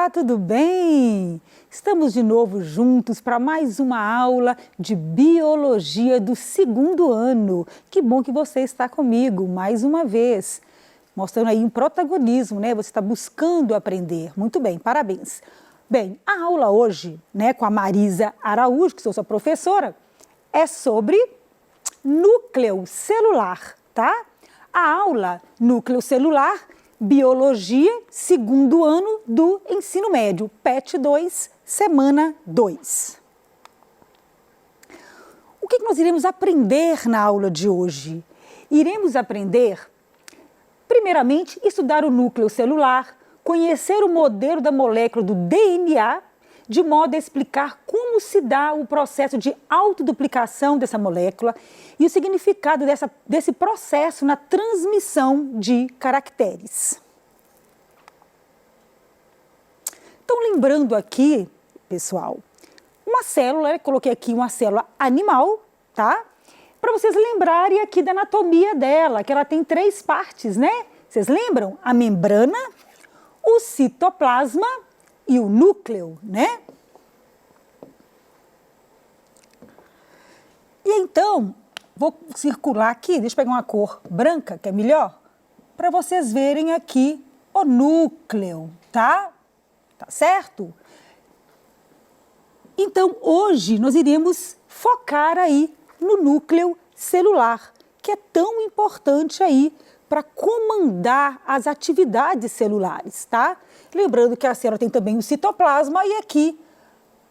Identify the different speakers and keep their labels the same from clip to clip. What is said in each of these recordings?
Speaker 1: Olá, tudo bem? Estamos de novo juntos para mais uma aula de Biologia do segundo ano. Que bom que você está comigo mais uma vez, mostrando aí um protagonismo, né? Você está buscando aprender. Muito bem, parabéns. Bem, a aula hoje, né, com a Marisa Araújo, que sou sua professora, é sobre núcleo celular, tá? A aula Núcleo Celular, Biologia, segundo ano do ensino médio, PET 2, semana 2. O que nós iremos aprender na aula de hoje? Iremos aprender, primeiramente, estudar o núcleo celular, conhecer o modelo da molécula do DNA, de modo a explicar como se dá o processo de autoduplicação dessa molécula e o significado desse processo na transmissão de caracteres. Então, lembrando aqui, pessoal, uma célula, eu coloquei aqui uma célula animal, tá? Para vocês lembrarem aqui da anatomia dela, que ela tem 3 partes, né? Vocês lembram? A membrana, o citoplasma e o núcleo, né? E então, vou circular aqui, deixa eu pegar uma cor branca, que é melhor, para vocês verem aqui o núcleo, tá? Tá certo? Então, hoje nós iremos focar aí no núcleo celular, que é tão importante aí para comandar as atividades celulares, tá? Lembrando que a célula tem também o citoplasma e aqui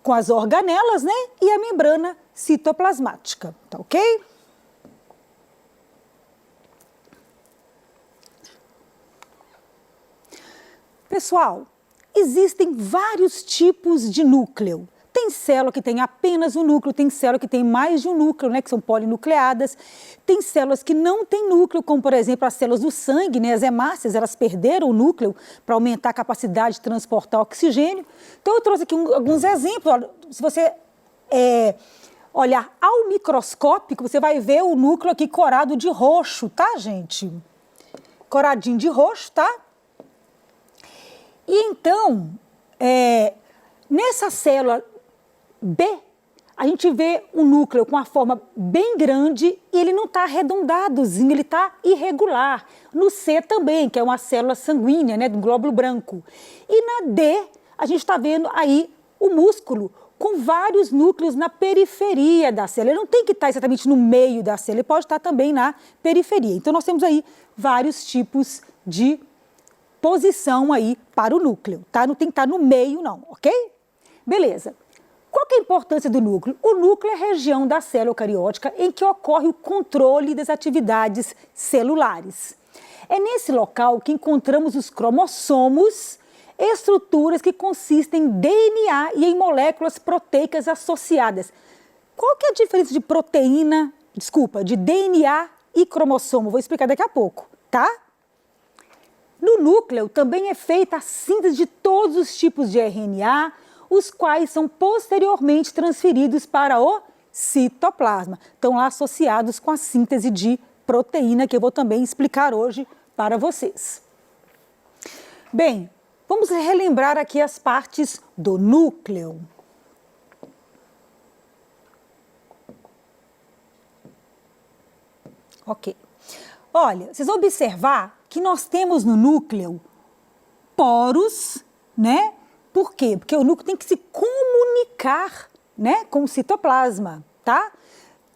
Speaker 1: com as organelas, né? E a membrana citoplasmática, tá ok? Pessoal, existem vários tipos de núcleo. Tem célula que tem apenas um núcleo, tem célula que tem mais de um núcleo, né, que são polinucleadas. Tem células que não têm núcleo, como por exemplo as células do sangue, né, as hemácias, elas perderam o núcleo para aumentar a capacidade de transportar oxigênio. Então eu trouxe aqui alguns exemplos. Olha, se você olhar ao microscópico, você vai ver o núcleo aqui corado de roxo, tá, gente? Coradinho de roxo, tá? E então, nessa célula B, a gente vê um núcleo com uma forma bem grande e ele não está arredondadozinho, ele está irregular. No C também, que é uma célula sanguínea, né, do glóbulo branco. E na D, a gente está vendo aí o músculo com vários núcleos na periferia da célula. Ele não tem que estar exatamente no meio da célula, ele pode estar também na periferia. Então, nós temos aí vários tipos de posição aí para o núcleo, tá? Não tem que estar no meio, não, ok? Beleza. Qual que é a importância do núcleo? O núcleo é a região da célula eucariótica em que ocorre o controle das atividades celulares. É nesse local que encontramos os cromossomos, estruturas que consistem em DNA e em moléculas proteicas associadas. Qual que é a diferença de de DNA e cromossomo? Vou explicar daqui a pouco, tá? No núcleo também é feita a síntese de todos os tipos de RNA, os quais são posteriormente transferidos para o citoplasma. Estão lá associados com a síntese de proteína, que eu vou também explicar hoje para vocês. Bem, vamos relembrar aqui as partes do núcleo. Ok. Olha, vocês vão observar que nós temos no núcleo poros, né? Por quê? Porque o núcleo tem que se comunicar, né, com o citoplasma, tá?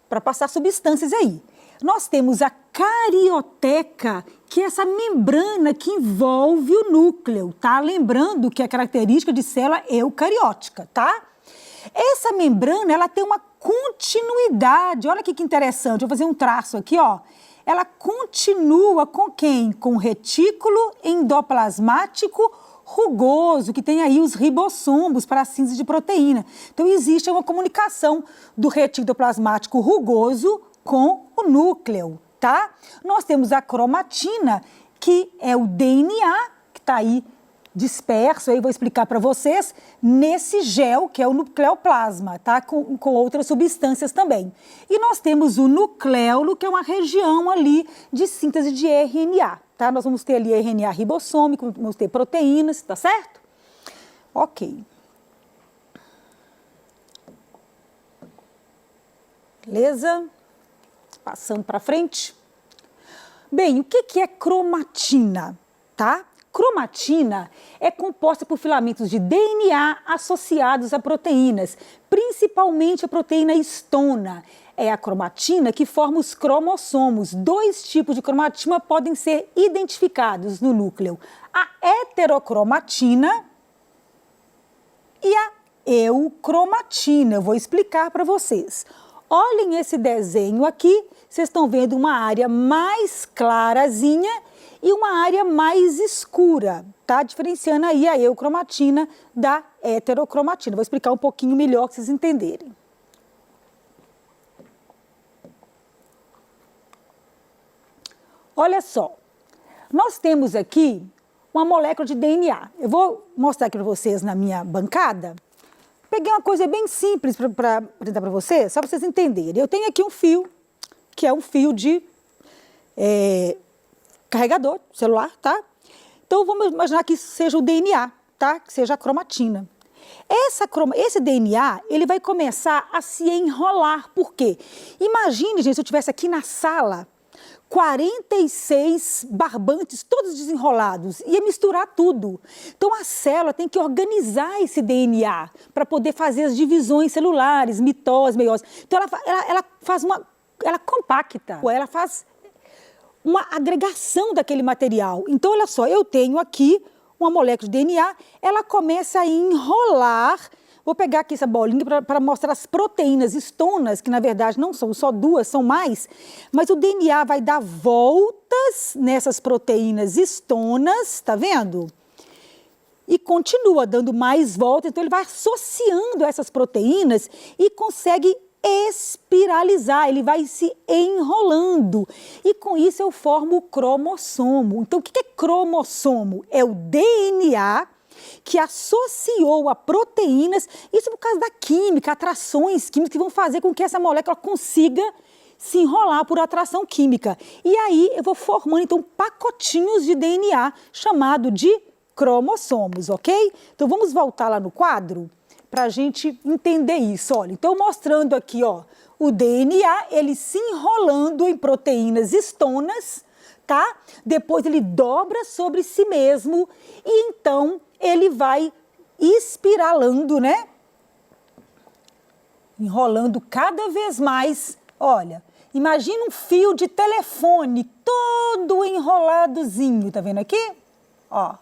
Speaker 1: Para passar substâncias aí. Nós temos a carioteca, que é essa membrana que envolve o núcleo, tá? Lembrando que a característica de célula é eucariótica, tá? Essa membrana, ela tem uma continuidade. Olha que interessante. Vou fazer um traço aqui, ó. Ela continua com quem? Com o retículo endoplasmático rugoso, que tem aí os ribossomos para a síntese de proteína. Então, existe uma comunicação do retículo endoplasmático rugoso com o núcleo, tá? Nós temos a cromatina, que é o DNA, que está aí disperso, aí vou explicar para vocês, nesse gel, que é o nucleoplasma, tá? Com outras substâncias também. E nós temos o nucleolo, que é uma região ali de síntese de RNA, tá? Nós vamos ter ali RNA ribossômico, vamos ter proteínas, tá certo? Ok. Beleza? Passando para frente. Bem, o que é cromatina, tá? Cromatina é composta por filamentos de DNA associados a proteínas, principalmente a proteína histona. É a cromatina que forma os cromossomos. Dois tipos de cromatina podem ser identificados no núcleo: a heterocromatina e a eucromatina. Eu vou explicar para vocês. Olhem esse desenho aqui, vocês estão vendo uma área mais clarazinha e uma área mais escura, tá? Diferenciando aí a eucromatina da heterocromatina. Vou explicar um pouquinho melhor para vocês entenderem. Olha só, nós temos aqui uma molécula de DNA. Eu vou mostrar aqui para vocês na minha bancada. Peguei uma coisa bem simples para apresentar para vocês, só para vocês entenderem. Eu tenho aqui um fio, que é um fio de carregador celular, tá? Então, vamos imaginar que isso seja o DNA, tá? Que seja a cromatina. Esse DNA, ele vai começar a se enrolar. Por quê? Imagine, gente, se eu estivesse aqui na sala, 46 barbantes, todos desenrolados, ia misturar tudo. Então, a célula tem que organizar esse DNA para poder fazer as divisões celulares, mitose, meiose. Então, ela compacta, ela faz uma agregação daquele material. Então, olha só, eu tenho aqui uma molécula de DNA, ela começa a enrolar. Vou pegar aqui essa bolinha para mostrar as proteínas histonas, que na verdade não são só duas, são mais. Mas o DNA vai dar voltas nessas proteínas histonas, tá vendo? E continua dando mais voltas, então ele vai associando essas proteínas e consegue espiralizar, ele vai se enrolando. E com isso eu formo o cromossomo. Então o que é cromossomo? É o DNA que associou a proteínas, isso por causa da química, atrações químicas que vão fazer com que essa molécula consiga se enrolar por atração química. E aí eu vou formando, então, pacotinhos de DNA chamado de cromossomos, ok? Então vamos voltar lá no quadro para a gente entender isso. Olha, então mostrando aqui, ó, o DNA, ele se enrolando em proteínas histonas, tá? Depois ele dobra sobre si mesmo e então ele vai espiralando, né? Enrolando cada vez mais. Olha, imagina um fio de telefone todo enroladozinho, tá vendo aqui? Ó.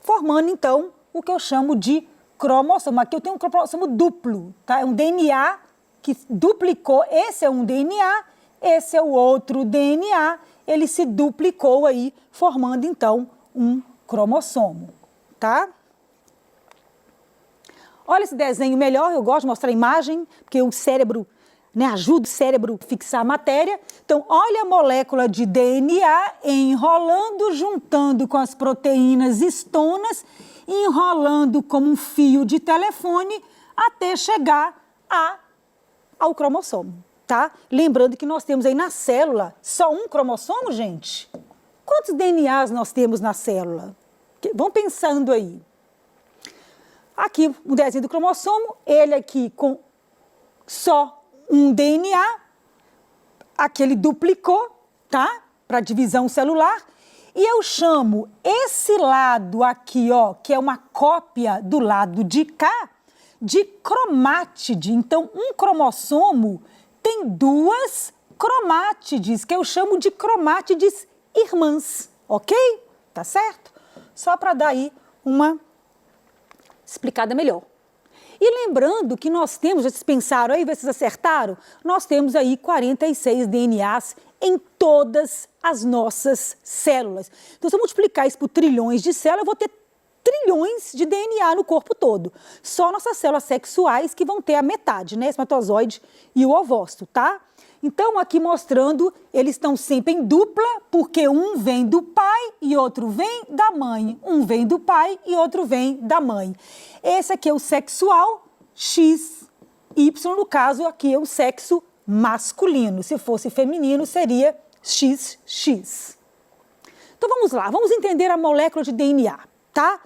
Speaker 1: Formando, então, o que eu chamo de cromossomo. Aqui eu tenho um cromossomo duplo, tá? É um DNA que duplicou. Esse é um DNA, esse é o outro DNA. Ele se duplicou aí, formando, então, um cromossomo, tá? Olha esse desenho melhor, eu gosto de mostrar a imagem, porque o cérebro, né, ajuda o cérebro a fixar a matéria. Então, olha a molécula de DNA enrolando, juntando com as proteínas histonas, enrolando como um fio de telefone até chegar ao cromossomo, tá? Lembrando que nós temos aí na célula só um cromossomo, gente. Quantos DNAs nós temos na célula? Vão pensando aí. Aqui, um desenho do cromossomo, ele aqui com só um DNA, aqui ele duplicou, tá? Para divisão celular. E eu chamo esse lado aqui, ó, que é uma cópia do lado de cá, de cromátide. Então, um cromossomo tem duas cromátides, que eu chamo de cromátides irmãs, ok? Tá certo? Só para dar aí uma explicada melhor. E lembrando que nós temos, vocês pensaram aí, vocês acertaram? Nós temos aí 46 DNAs em todas as nossas células. Então, se eu multiplicar isso por trilhões de células, eu vou ter trilhões de DNA no corpo todo. Só nossas células sexuais que vão ter a metade, né? Espermatozoide e o ovócito, tá? Então, aqui mostrando, eles estão sempre em dupla, porque um vem do pai e outro vem da mãe. Um vem do pai e outro vem da mãe. Esse aqui é o sexual, X, Y, no caso, aqui é o sexo masculino. Se fosse feminino, seria XX. Então, vamos lá, vamos entender a molécula de DNA. tá?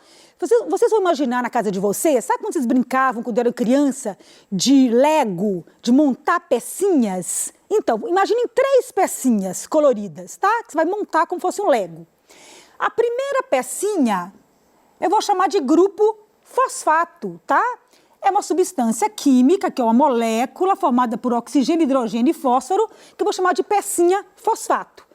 Speaker 1: Vocês vão imaginar na casa de vocês, sabe quando vocês brincavam quando eram criança, de Lego, de montar pecinhas? Então, imaginem 3 pecinhas coloridas, tá? Que você vai montar como fosse um Lego. A primeira pecinha, eu vou chamar de grupo fosfato, tá? É uma substância química, que é uma molécula formada por oxigênio, hidrogênio e fósforo, que eu vou chamar de pecinha fosfato.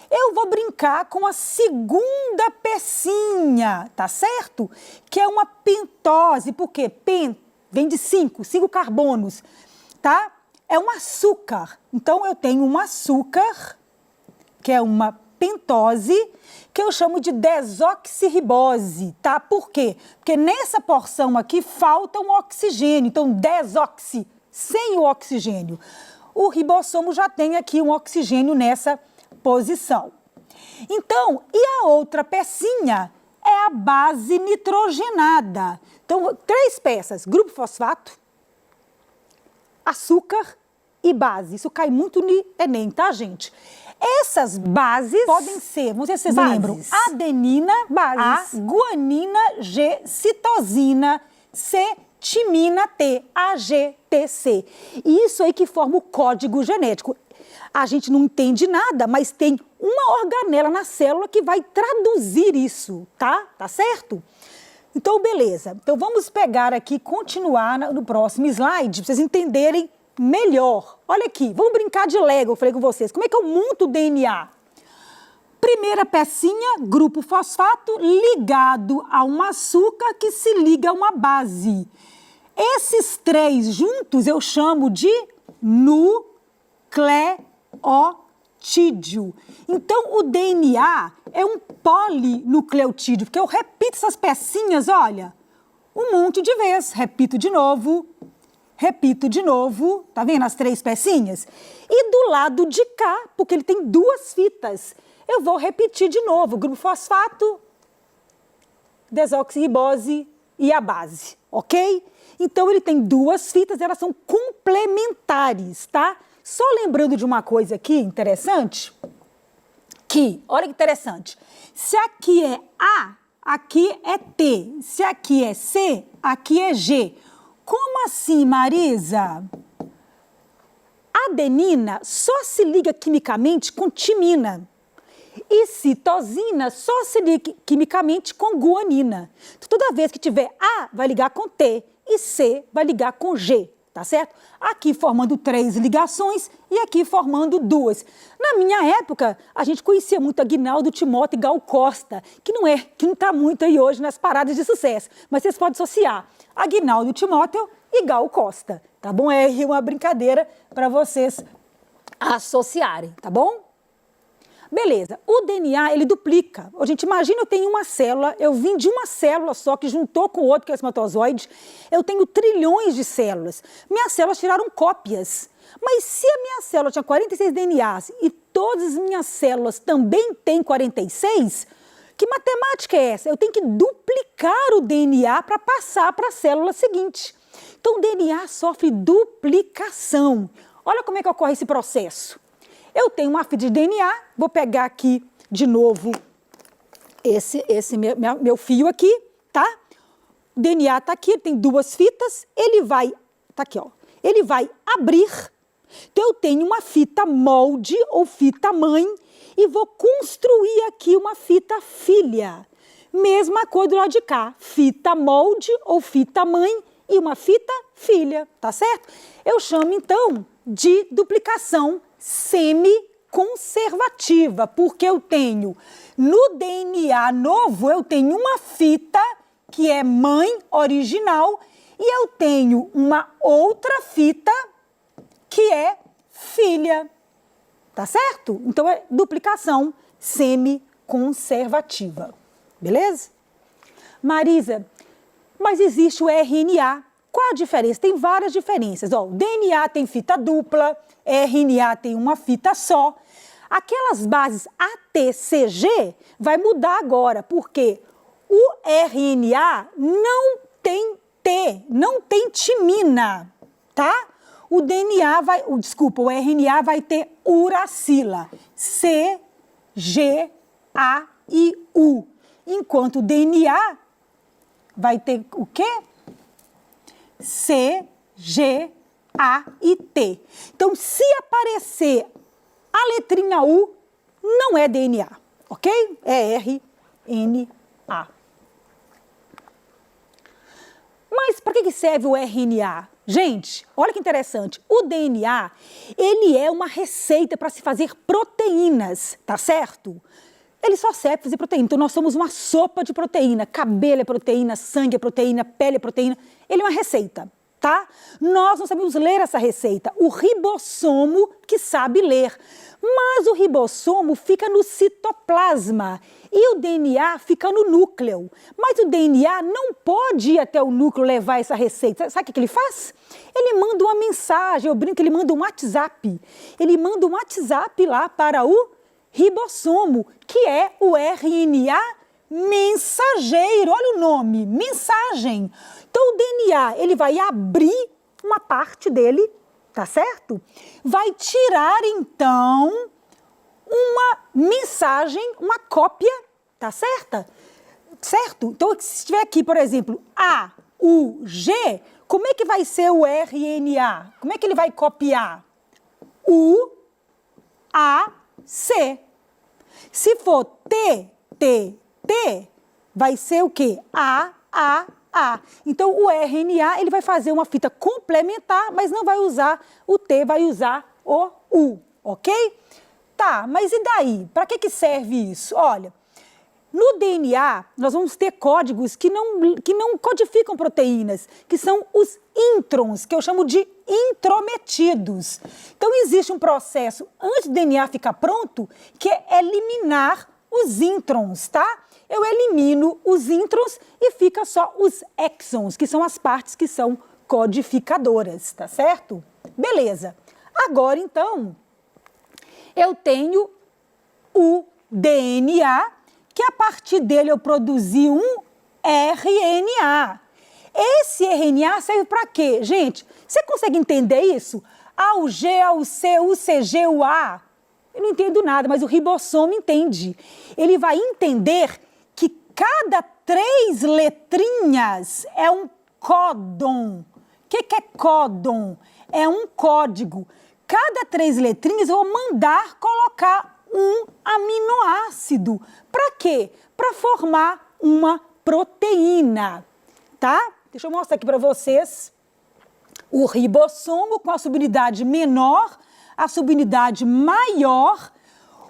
Speaker 1: Eu vou brincar com a segunda pecinha, tá certo? Que é uma pentose, porque pen vem de 5 carbonos, tá? É um açúcar. Então, eu tenho um açúcar, que é uma pentose, que eu chamo de desoxirribose, tá? Por quê? Porque nessa porção aqui falta um oxigênio, então desoxi, sem o oxigênio. O ribossomo já tem aqui um oxigênio nessa posição. Então, e a outra pecinha é a base nitrogenada. Então, 3 peças, grupo fosfato, açúcar e base. Isso cai muito no Enem, tá, gente? Essas bases podem ser, vamos ver se vocês lembram, adenina, A, guanina, G, citosina, C, timina, T, AGTC. E isso aí que forma o código genético. A gente não entende nada, mas tem uma organela na célula que vai traduzir isso, tá? Tá certo? Então, beleza. Então, vamos pegar aqui, continuar no próximo slide, para vocês entenderem melhor. Olha aqui, vamos brincar de Lego, eu falei com vocês. Como é que eu monto o DNA? Primeira pecinha, grupo fosfato ligado a um açúcar que se liga a uma base. Esses 3 juntos eu chamo de nucleotídeo. Então, o DNA é um polinucleotídeo, porque eu repito essas pecinhas, olha, um monte de vezes. Repito de novo, tá vendo as 3 pecinhas? E do lado de cá, porque ele tem 2 fitas, eu vou repetir de novo, grupo fosfato, desoxirribose e a base, ok? Então, ele tem 2 fitas, elas são complementares, tá? Só lembrando de uma coisa aqui interessante, que, olha que interessante, se aqui é A, aqui é T, se aqui é C, aqui é G. Como assim, Marisa? Adenina só se liga quimicamente com timina. E citosina só se liga quimicamente com guanina. Então, toda vez que tiver A, vai ligar com T e C vai ligar com G, tá certo? Aqui formando 3 ligações e aqui formando 2. Na minha época, a gente conhecia muito Aguinaldo Timóteo e Gal Costa, que não está muito aí hoje nas paradas de sucesso, mas vocês podem associar Aguinaldo Timóteo e Gal Costa, tá bom? É uma brincadeira para vocês associarem, tá bom? Beleza, o DNA, ele duplica. A gente imagina, eu tenho uma célula, eu vim de uma célula só que juntou com outro, que é o espermatozoide, eu tenho trilhões de células. Minhas células tiraram cópias. Mas se a minha célula tinha 46 DNAs e todas as minhas células também têm 46, que matemática é essa? Eu tenho que duplicar o DNA para passar para a célula seguinte. Então, o DNA sofre duplicação. Olha como é que ocorre esse processo. Eu tenho uma fita de DNA, vou pegar aqui de novo esse meu fio aqui, tá? O DNA está aqui, tem 2 fitas, ele vai, tá aqui, ó, ele vai abrir. Então, eu tenho uma fita molde ou fita mãe e vou construir aqui uma fita filha. Mesma coisa do lado de cá, fita molde ou fita mãe e uma fita filha, tá certo? Eu chamo, então, de duplicação semi-conservativa, porque eu tenho, no DNA novo, eu tenho uma fita que é mãe original e eu tenho uma outra fita que é filha, tá certo? Então, é duplicação semi-conservativa, beleza? Marisa, mas existe o RNA. Qual a diferença? Tem várias diferenças. Ó, o DNA tem fita dupla, RNA tem uma fita só. Aquelas bases ATCG vai mudar agora, porque o RNA não tem T, não tem timina, tá? O RNA vai ter uracila, C, G, A e U. Enquanto o DNA vai ter o quê? C, G, A e T. Então, se aparecer a letrinha U, não é DNA, ok? É RNA. Mas para que serve o RNA? Gente, olha que interessante. O DNA, ele é uma receita para se fazer proteínas, tá certo? Ele só serve para fazer proteína. Então, nós somos uma sopa de proteína. Cabelo é proteína, sangue é proteína, pele é proteína. Ele é uma receita, tá? Nós não sabemos ler essa receita. O ribossomo que sabe ler. Mas o ribossomo fica no citoplasma e o DNA fica no núcleo. Mas o DNA não pode ir até o núcleo levar essa receita. Sabe o que ele faz? Ele manda uma mensagem, eu brinco, ele manda um WhatsApp. Ele manda um WhatsApp lá para o ribossomo, que é o RNA mensageiro. Olha o nome, mensagem. Então o DNA, ele vai abrir uma parte dele, tá certo? Vai tirar, então, uma mensagem, uma cópia, tá certa? Certo? Então, se tiver aqui, por exemplo, A, U, G, como é que vai ser o RNA? Como é que ele vai copiar? U, A, C. Se for T, T, T, vai ser o quê? A. Então, o RNA, ele vai fazer uma fita complementar, mas não vai usar o T, vai usar o U, ok? Tá, mas e daí? Para que serve isso? Olha, no DNA, nós vamos ter códigos que não codificam proteínas, que são os introns, que eu chamo de intrometidos. Então, existe um processo, antes do DNA ficar pronto, que é eliminar os introns, tá? Eu elimino os introns e fica só os exons, que são as partes que são codificadoras, tá certo? Beleza. Agora, então, eu tenho o DNA, que a partir dele eu produzi um RNA. Esse RNA serve para quê? Gente, você consegue entender isso? A, o G, a, o C, o CG, o A. Eu não entendo nada, mas o ribossomo entende. Ele vai entender que cada 3 letrinhas é um códon. O que é códon? É um código. Cada 3 letrinhas eu vou mandar colocar um aminoácido. Para quê? Para formar uma proteína, tá? Deixa eu mostrar aqui para vocês o ribossomo com a subunidade menor, a subunidade maior.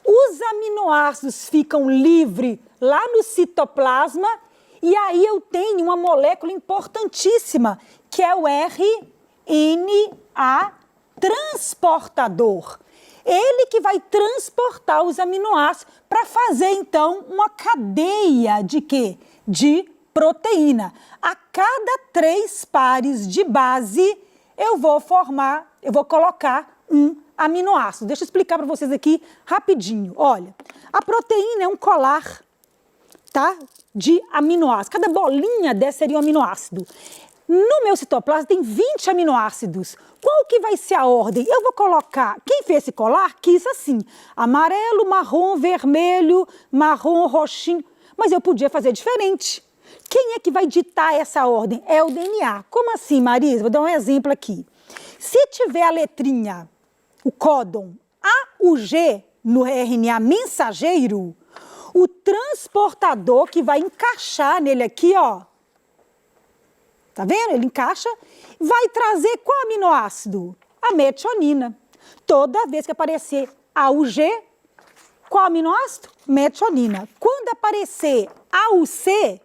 Speaker 1: Os aminoácidos ficam livres lá no citoplasma e aí eu tenho uma molécula importantíssima, que é o RNA transportador. Ele que vai transportar os aminoácidos para fazer, então, uma cadeia de quê? De proteína. A cada 3 pares de base, eu vou colocar um aminoácido. Deixa eu explicar para vocês aqui rapidinho. Olha, a proteína é um colar, tá? De aminoácidos. Cada bolinha dessa seria um aminoácido. No meu citoplasma tem 20 aminoácidos. Qual que vai ser a ordem? Eu vou colocar, quem fez esse colar quis assim, amarelo, marrom, vermelho, marrom, roxinho. Mas eu podia fazer diferente. Quem é que vai ditar essa ordem? É o DNA. Como assim, Marisa? Vou dar um exemplo aqui. Se tiver a letrinha, o códon A, U, G no RNA mensageiro, o transportador que vai encaixar nele aqui, ó, tá vendo? Ele encaixa, vai trazer qual aminoácido? A metionina. Toda vez que aparecer AUG, qual aminoácido? Metionina. Quando aparecer AUC,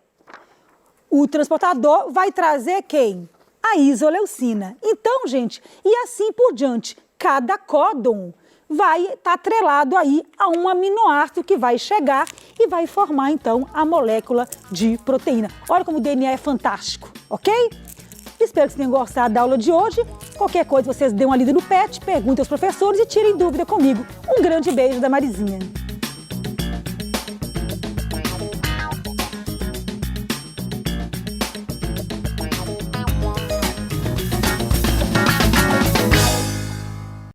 Speaker 1: o transportador vai trazer quem? A isoleucina. Então, gente, e assim por diante, cada códon vai estar atrelado aí a um aminoácido que vai chegar e vai formar, então, a molécula de proteína. Olha como o DNA é fantástico, ok? Espero que vocês tenham gostado da aula de hoje. Qualquer coisa, vocês dêem uma lida no PET, perguntem aos professores e tirem dúvida comigo. Um grande beijo da Marizinha.